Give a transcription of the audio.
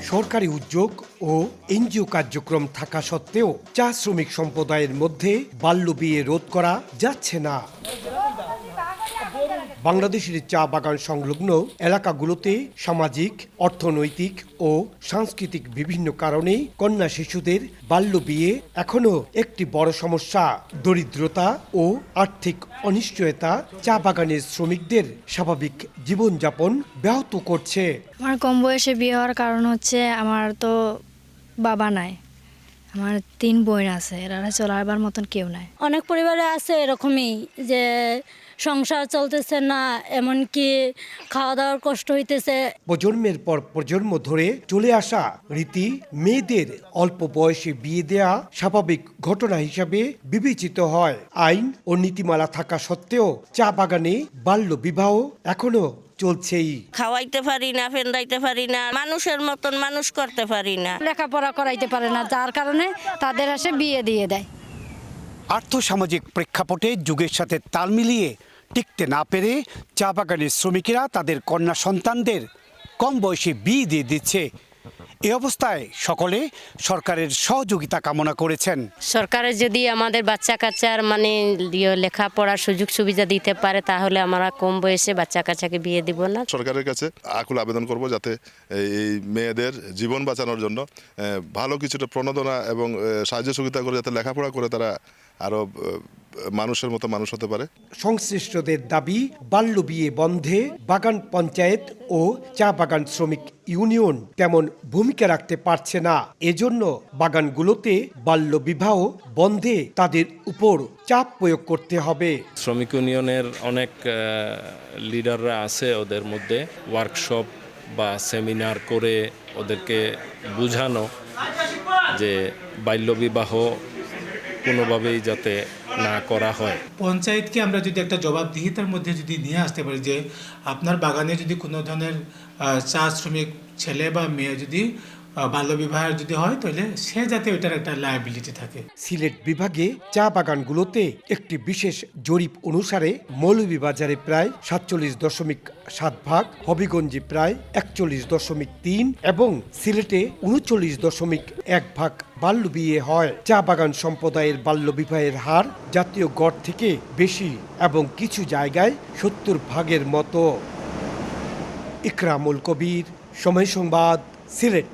সরকারি উদ্যোগ ও এনজিও কার্যক্রম থাকা সত্ত্বেও চা শ্রমিক সম্প্রদায়ের মধ্যে বাল্যবিয়ে রোধ করা যাচ্ছে না। বাংলাদেশের চা বাগান সংলগ্ন এলাকাগুলোতে সামাজিক, অর্থনৈতিক ও সাংস্কৃতিক বিভিন্ন কারণে কন্যা শিশুদের বাল্যবিয়ে এখনো একটি বড় সমস্যা। দরিদ্রতা ও আর্থিক অনিশ্চয়তা চা বাগানের শ্রমিকদের স্বাভাবিক জীবনযাপন ব্যাহত করছে। আমার কম বয়সে বিয়ে হওয়ার কারণ হচ্ছে আমার তো বাবা নাই, আমার 3 বোন আছে, এরা চলাবার মতন কেউ নাই। অনেক পরিবারে আছে এরকমই যে সংসার চলতেছে না, এমনকি খাওয়া দাওয়ার কষ্ট হইতেছে। প্রজন্মের পর প্রজন্ম ধরে চলে আসা রীতি মেয়েদের অল্প বয়সে বিয়ে দেয়া স্বাভাবিক ঘটনা হিসাবে বিবেচিত হয়। আইন ও নীতিমালা থাকা সত্ত্বেও চা বাগানে বাল্য বিবাহ এখনো চলছেই। খাওয়াইতে পারি না, ফেন্দাইতে পারি না, মানুষের মতন মানুষ করতে পারি না, লেখাপড়া করাইতে পারে না, যার কারণে তাদের এসে বিয়ে দিয়ে দেয়। আর্থসামাজিক প্রেক্ষাপটে যুগের সাথে তাল মিলিয়ে টিকতে না পেরে চা বাগানের শ্রমিকেরা তাদের কন্যা সন্তানদের কম বয়সে বিয়ে দিয়ে দিচ্ছে। এ অবস্থায় সকলে সরকারের সহযোগিতা কামনা করেছেন। সরকারের যদি আমাদের বাচ্চা কাচ্চার লেখাপড়ার সুযোগ সুবিধা দিতে পারে তাহলে আমরা কম বয়সে বাচ্চা কাচ্চাকে বিয়ে দিব না। সরকারের কাছে আকুল আবেদন করব যাতে এই মেয়েদের জীবন বাঁচানোর জন্য ভালো কিছুটা প্রণোদনা এবং সাহায্য সুবিধা করে যাতে লেখাপড়া করে তারা আরো মানুষের মতো মানুষ হতে পারে। সংশ্লিষ্টদের দাবি বাল্যবিয়ে বন্ধে বাগান পঞ্চায়েত ও চা বাগান শ্রমিক ইউনিয়ন তেমন ভূমিকা রাখতে পারছে না। এজন্য বাগানগুলোতে বাল্যবিবাহ বন্ধে তাদের উপর চাপ প্রয়োগ করতে হবে। শ্রমিক ইউনিয়নের অনেক লিডাররা আছে, ওদের মধ্যে ওয়ার্কশপ বা সেমিনার করে ওদেরকে বোঝানো যে বাল্যবিবাহ কোনোভাবেই যাতে না করা হয়। পঞ্চায়েতকে আমরা যদি একটা জবাবদিহিতার মধ্যে যদি নিয়ে আসতে পারি যে আপনার বাগানে যদি কোনো ধরনের চা শ্রমিক ছেলে বা মেয়ে যদি বাল্যবিবাহের যদি হয় তাহলে সে যাতে ওইটার একটা লায়াবিলিটি থাকে। সিলেট বিভাগে চা বাগানগুলোতে একটি বিশেষ জরিপ অনুসারে মৌলভীবাজারে প্রায় 47.7 ভাগ, হবিগঞ্জে প্রায় 41.3 এবং সিলেটে 39.1 ভাগ বাল্যবিয়ে হয়। চা বাগান সম্প্রদায়ের বাল্যবিবাহের হার জাতীয় গড় থেকে বেশি এবং কিছু জায়গায় 70 ভাগের মতো। ইকরামুল কবির, সময় সংবাদ, সিলেট।